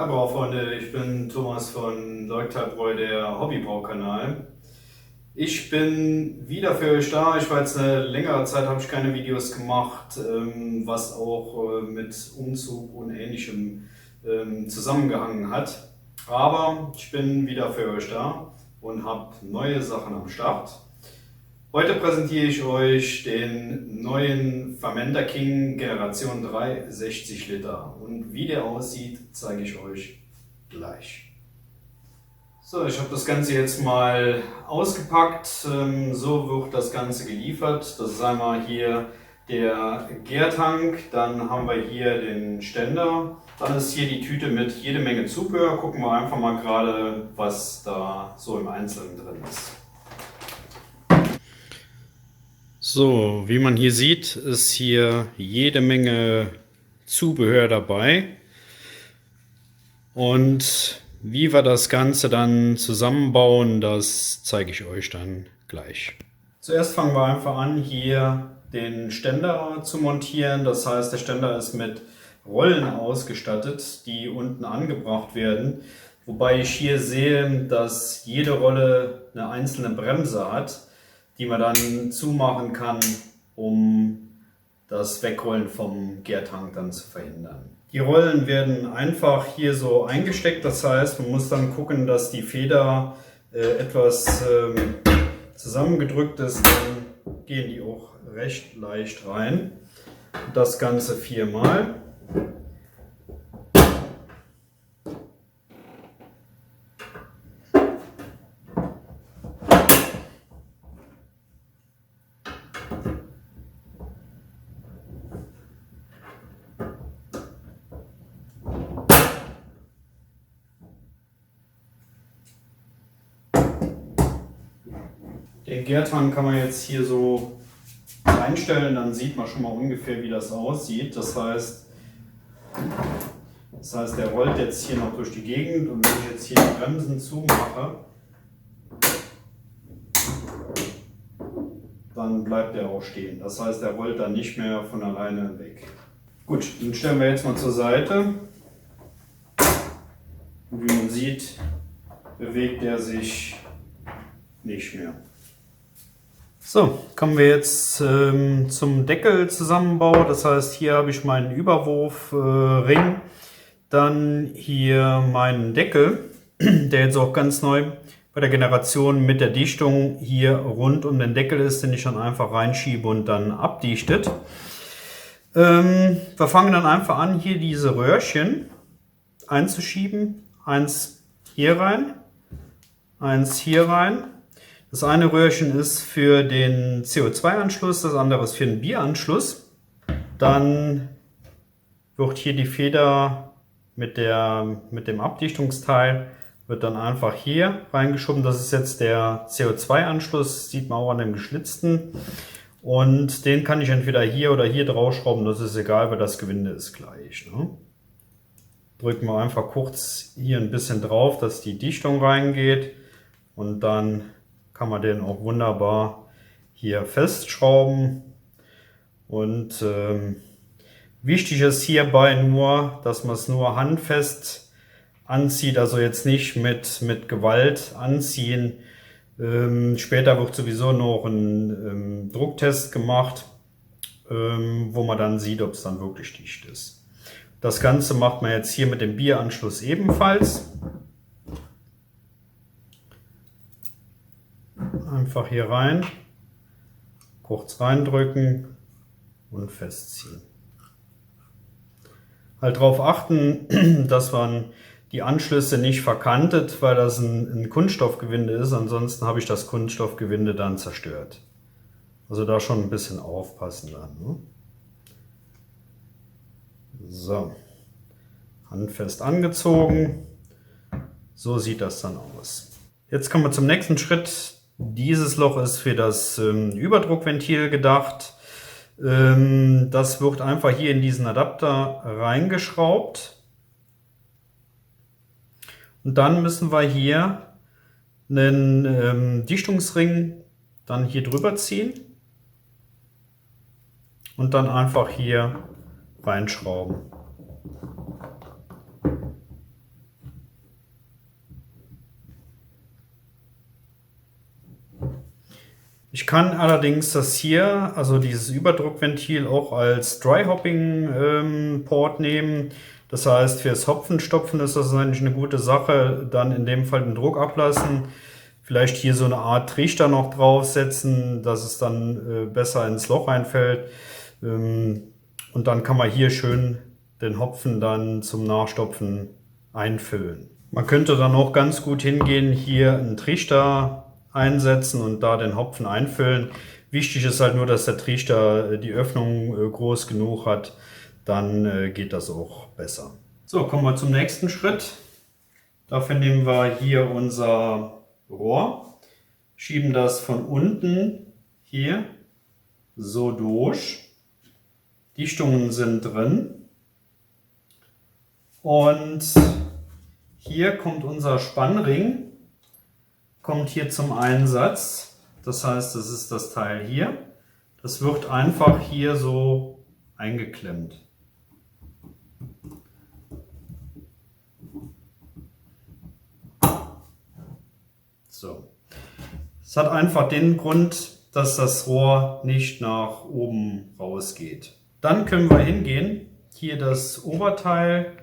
Hallo Freunde, ich bin Thomas von Leuktalbräu, der Hobbybaukanal. Ich bin wieder für euch da. Ich war jetzt eine längere Zeit, habe ich keine Videos gemacht, was auch mit Umzug und Ähnlichem zusammengehangen hat. Aber ich bin wieder für euch da und habe neue Sachen am Start. Heute präsentiere ich euch den neuen Fermenter King Generation 3 60 Liter und wie der aussieht, zeige ich euch gleich. So, ich habe das Ganze jetzt mal ausgepackt, so wird das Ganze geliefert. Das ist einmal hier der Gärtank, dann haben wir hier den Ständer, dann ist hier die Tüte mit jede Menge Zubehör. Gucken wir einfach mal gerade, was da so im Einzelnen drin ist. So, wie man hier sieht, ist hier jede Menge Zubehör dabei. Und wie wir das Ganze dann zusammenbauen, das zeige ich euch dann gleich. Zuerst fangen wir einfach an, hier den Ständer zu montieren. Das heißt, der Ständer ist mit Rollen ausgestattet, die unten angebracht werden. Wobei ich hier sehe, dass jede Rolle eine einzelne Bremse hat, die man dann zumachen kann, um das Wegrollen vom Gärtank dann zu verhindern. Die Rollen werden einfach hier so eingesteckt, das heißt, man muss dann gucken, dass die Feder etwas zusammengedrückt ist, dann gehen die auch recht leicht rein. Das Ganze 4-mal. Den Gärtank kann man jetzt hier so einstellen, dann sieht man schon mal ungefähr, wie das aussieht. Das heißt, der rollt jetzt hier noch durch die Gegend und wenn ich jetzt hier die Bremsen zumache, dann bleibt er auch stehen. Das heißt, er rollt dann nicht mehr von alleine weg. Gut, den stellen wir jetzt mal zur Seite. Und wie man sieht, bewegt er sich nicht mehr. So, kommen wir jetzt zum Deckelzusammenbau. Das heißt, hier habe ich meinen Überwurfring, dann hier meinen Deckel, der jetzt auch ganz neu bei der Generation mit der Dichtung hier rund um den Deckel ist, den ich dann einfach reinschiebe und dann abdichtet. Wir fangen dann einfach an, hier diese Röhrchen einzuschieben. Eins hier rein, eins hier rein. Das eine Röhrchen ist für den CO2-Anschluss, das andere ist für den Bieranschluss. Dann wird hier die Feder mit dem Abdichtungsteil wird dann einfach hier reingeschoben. Das ist jetzt der CO2-Anschluss, sieht man auch an dem geschlitzten. Und den kann ich entweder hier oder hier draufschrauben, das ist egal, weil das Gewinde ist gleich. Ne? Drücken wir einfach kurz hier ein bisschen drauf, dass die Dichtung reingeht und dann kann man den auch wunderbar hier festschrauben. Und wichtig ist hierbei nur, dass man es nur handfest anzieht, also jetzt nicht mit Gewalt anziehen. Später wird sowieso noch ein Drucktest gemacht, wo man dann sieht, ob es dann wirklich dicht ist. Das Ganze macht man jetzt hier mit dem Bieranschluss ebenfalls. Einfach hier rein, kurz reindrücken und festziehen. Halt darauf achten, dass man die Anschlüsse nicht verkantet, weil das ein Kunststoffgewinde ist, ansonsten habe ich das Kunststoffgewinde dann zerstört. Also da schon ein bisschen aufpassen dann. Ne? So, handfest angezogen, so sieht das dann aus. Jetzt kommen wir zum nächsten Schritt. Dieses Loch ist für das Überdruckventil gedacht. Das wird einfach hier in diesen Adapter reingeschraubt. Und dann müssen wir hier einen Dichtungsring dann hier drüber ziehen und dann einfach hier reinschrauben. Ich kann allerdings das hier, also dieses Überdruckventil, auch als Dry Hopping Port nehmen. Das heißt, fürs Hopfenstopfen ist das eigentlich eine gute Sache. Dann in dem Fall den Druck ablassen. Vielleicht hier so eine Art Trichter noch draufsetzen, dass es dann besser ins Loch reinfällt. Und dann kann man hier schön den Hopfen dann zum Nachstopfen einfüllen. Man könnte dann auch ganz gut hingehen, hier einen Trichter einsetzen und da den Hopfen einfüllen. Wichtig ist halt nur, dass der Trichter die Öffnung groß genug hat, dann geht das auch besser. So, kommen wir zum nächsten Schritt. Dafür nehmen wir hier unser Rohr, schieben das von unten hier so durch. Dichtungen sind drin und hier kommt unser Spannring, kommt hier zum Einsatz. Das heißt, das ist das Teil hier. Das wird einfach hier so eingeklemmt. So. Es hat einfach den Grund, dass das Rohr nicht nach oben rausgeht. Dann können wir hingehen, hier das Oberteil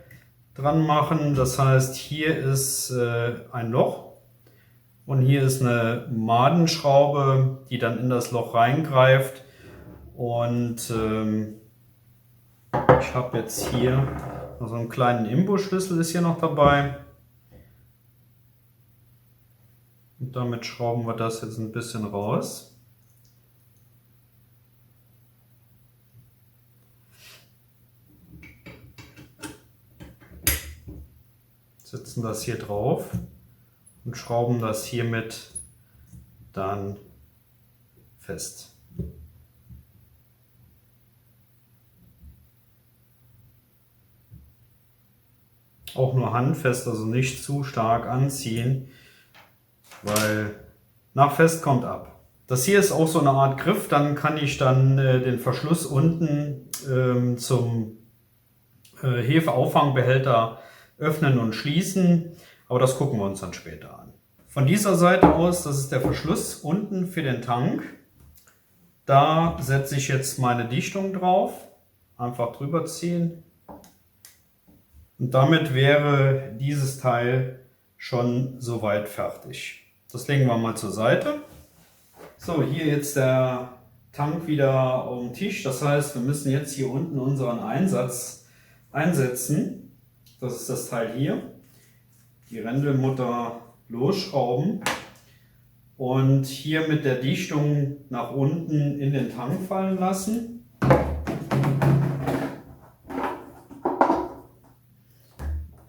dran machen. Das heißt, hier ist ein Loch und hier ist eine Madenschraube, die dann in das Loch reingreift. Und ich habe jetzt hier noch so einen kleinen Imbusschlüssel ist hier noch dabei. Und damit schrauben wir das jetzt ein bisschen raus. Setzen das hier drauf und schrauben das hiermit dann fest. Auch nur handfest, also nicht zu stark anziehen, weil nach fest kommt ab. Das hier ist auch so eine Art Griff, dann kann ich dann den Verschluss unten zum Hefeauffangbehälter öffnen und schließen, aber das gucken wir uns dann später an. Von dieser Seite aus, das ist der Verschluss unten für den Tank. Da setze ich jetzt meine Dichtung drauf, einfach drüber ziehen und damit wäre dieses Teil schon soweit fertig. Das legen wir mal zur Seite. So, hier jetzt der Tank wieder auf dem Tisch, das heißt, wir müssen jetzt hier unten unseren Einsatz einsetzen. Das ist das Teil hier. Die Rändelmutter losschrauben und hier mit der Dichtung nach unten in den Tank fallen lassen.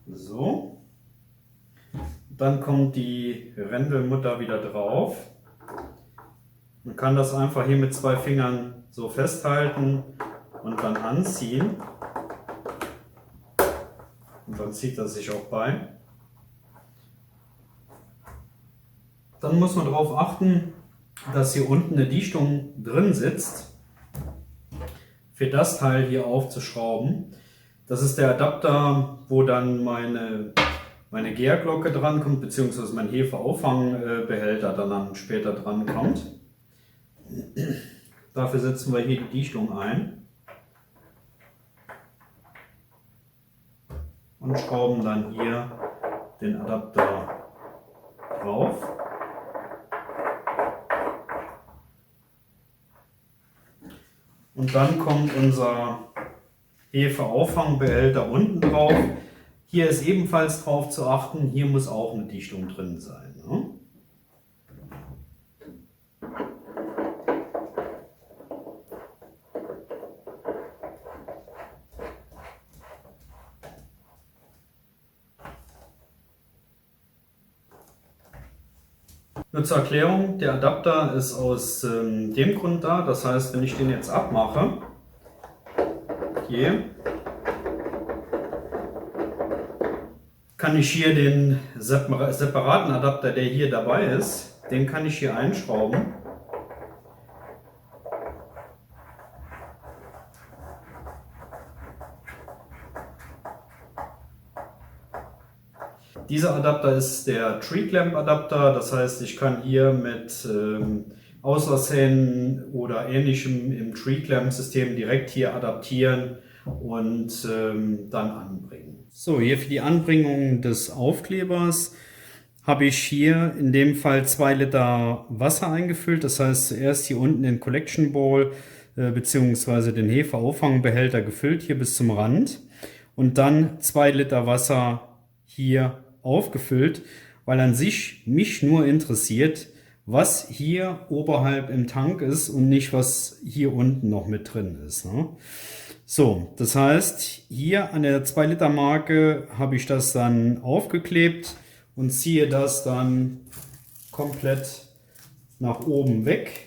So. Dann kommt die Rändelmutter wieder drauf. Man kann das einfach hier mit zwei Fingern so festhalten und dann anziehen. Und dann zieht das sich auch bei. Dann muss man darauf achten, dass hier unten eine Dichtung drin sitzt, für das Teil hier aufzuschrauben. Das ist der Adapter, wo dann meine Gärglocke dran kommt, beziehungsweise mein Hefeauffangbehälter dann später dran kommt. Dafür setzen wir hier die Dichtung ein und schrauben dann hier den Adapter drauf. Und dann kommt unser Hefeauffangbehälter unten drauf. Hier ist ebenfalls drauf zu achten, hier muss auch eine Dichtung drin sein. Ne? Nur zur Erklärung, der Adapter ist aus dem Grund da, das heißt, wenn ich den jetzt abmache, hier, kann ich hier den separaten Adapter, der hier dabei ist, den kann ich hier einschrauben. Dieser Adapter ist der Tree Clamp Adapter, das heißt, ich kann hier mit Auslasssänen oder ähnlichem im Tree-Clamp-System direkt hier adaptieren und dann anbringen. So, hier für die Anbringung des Aufklebers habe ich hier in dem Fall 2 Liter Wasser eingefüllt. Das heißt, zuerst hier unten den Collection Bowl bzw. den Hefeauffangbehälter gefüllt, hier bis zum Rand. Und dann 2 Liter Wasser hier aufgefüllt, weil an sich mich nur interessiert, was hier oberhalb im Tank ist und nicht, was hier unten noch mit drin ist. Ne? So, das heißt, hier an der 2 Liter Marke habe ich das dann aufgeklebt und ziehe das dann komplett nach oben weg.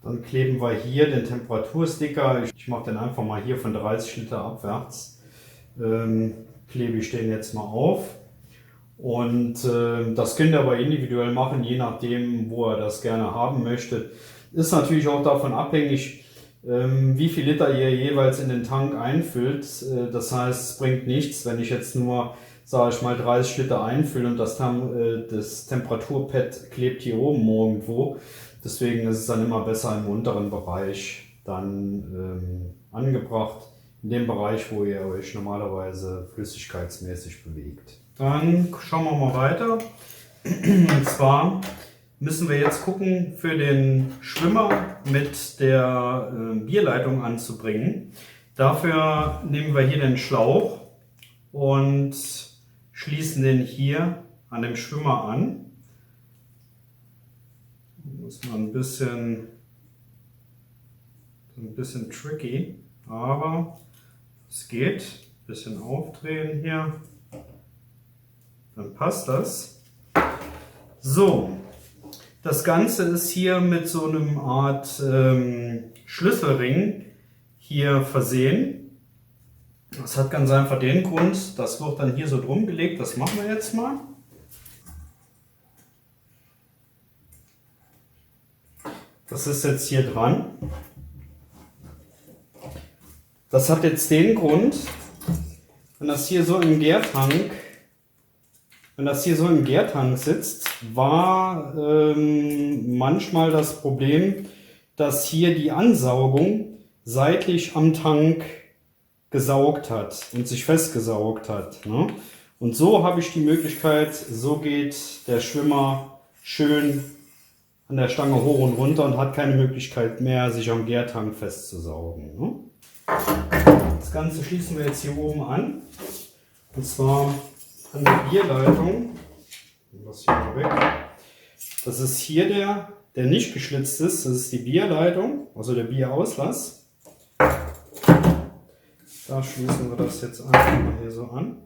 Dann kleben wir hier den Temperatursticker. Ich mache den einfach mal hier von 30 Liter abwärts. Klebe ich den jetzt mal auf. Und das könnt ihr aber individuell machen, je nachdem, wo ihr das gerne haben möchtet. Ist natürlich auch davon abhängig, wie viel Liter ihr jeweils in den Tank einfüllt. Das heißt, es bringt nichts, wenn ich jetzt nur, sage ich mal, 30 Liter einfülle und das Temperaturpad klebt hier oben irgendwo. Deswegen ist es dann immer besser im unteren Bereich dann angebracht, in dem Bereich, wo ihr euch normalerweise flüssigkeitsmäßig bewegt. Dann schauen wir mal weiter. Und zwar müssen wir jetzt gucken, für den Schwimmer mit der Bierleitung anzubringen. Dafür nehmen wir hier den Schlauch und schließen den hier an dem Schwimmer an. Das ist mal ein bisschen tricky, aber es geht. Ein bisschen aufdrehen hier, dann passt das. So, das Ganze ist hier mit so einem Art Schlüsselring hier versehen. Das hat ganz einfach den Grund, das wird dann hier so drum gelegt. Das machen wir jetzt mal. Das ist jetzt hier dran. Das hat jetzt den Grund, wenn das hier so im Gärtank sitzt, war manchmal das Problem, dass hier die Ansaugung seitlich am Tank gesaugt hat und sich festgesaugt hat. Ne? Und so habe ich die Möglichkeit, so geht der Schwimmer schön an der Stange hoch und runter und hat keine Möglichkeit mehr, sich am Gärtank festzusaugen. Ne? Das Ganze schließen wir jetzt hier oben an. Und zwar an der Bierleitung. Das hier mal weg. Das ist hier der nicht geschlitzt ist. Das ist die Bierleitung, also der Bierauslass. Da schließen wir das jetzt einfach mal hier so an.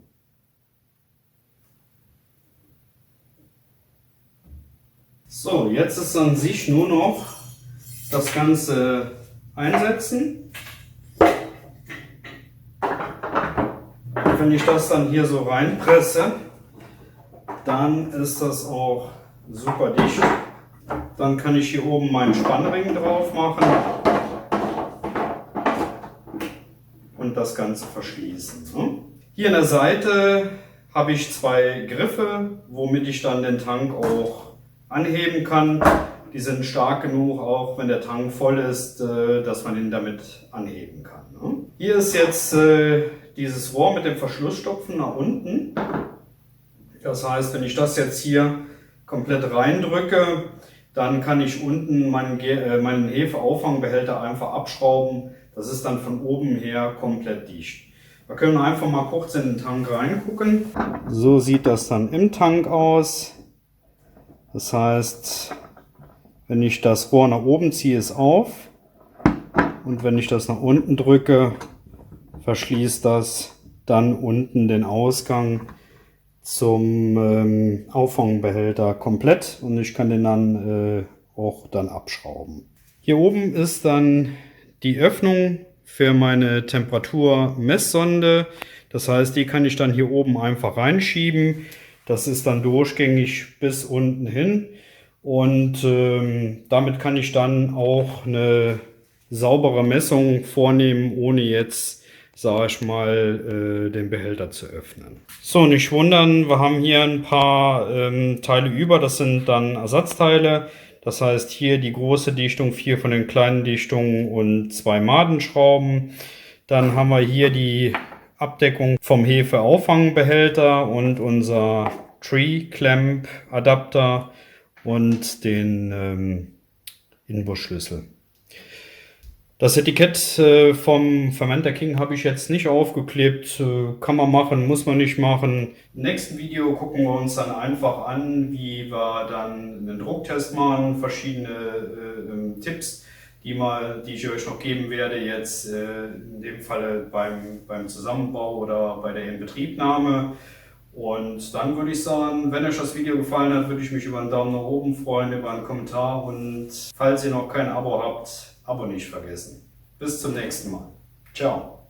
So, jetzt ist an sich nur noch das Ganze einsetzen. Und wenn ich das dann hier so reinpresse, dann ist das auch super dicht. Dann kann ich hier oben meinen Spannring drauf machen und das Ganze verschließen. Hier an der Seite habe ich 2 Griffe, womit ich dann den Tank auch anheben kann. Die sind stark genug, auch wenn der Tank voll ist, dass man ihn damit anheben kann. Hier ist jetzt dieses Rohr mit dem Verschlussstopfen nach unten. Das heißt, wenn ich das jetzt hier komplett reindrücke, dann kann ich unten meinen Hefeauffangbehälter einfach abschrauben. Das ist dann von oben her komplett dicht. Wir können einfach mal kurz in den Tank reingucken. So sieht das dann im Tank aus. Das heißt, wenn ich das Rohr nach oben ziehe, ist auf. Und wenn ich das nach unten drücke, verschließt das dann unten den Ausgang zum Auffangbehälter komplett. Und ich kann den dann auch dann abschrauben. Hier oben ist dann die Öffnung für meine Temperaturmesssonde. Das heißt, die kann ich dann hier oben einfach reinschieben. Das ist dann durchgängig bis unten hin Und damit kann ich dann auch eine saubere Messung vornehmen, ohne jetzt, sage ich mal, den Behälter zu öffnen. So, nicht wundern, wir haben hier ein paar Teile über, das sind dann Ersatzteile. Das heißt hier die große Dichtung, 4 von den kleinen Dichtungen und 2 Madenschrauben. Dann haben wir hier die Abdeckung vom Hefeauffangbehälter und unser Tree Clamp Adapter und den Inbusschlüssel. Das Etikett vom Fermenter King habe ich jetzt nicht aufgeklebt. Kann man machen, muss man nicht machen. Im nächsten Video gucken wir uns dann einfach an, wie wir dann einen Drucktest machen. Verschiedene Tipps, die ich euch noch geben werde, jetzt in dem Falle beim Zusammenbau oder bei der Inbetriebnahme. Und dann würde ich sagen, wenn euch das Video gefallen hat, würde ich mich über einen Daumen nach oben freuen, über einen Kommentar und falls ihr noch kein Abo habt, Abo nicht vergessen. Bis zum nächsten Mal. Ciao.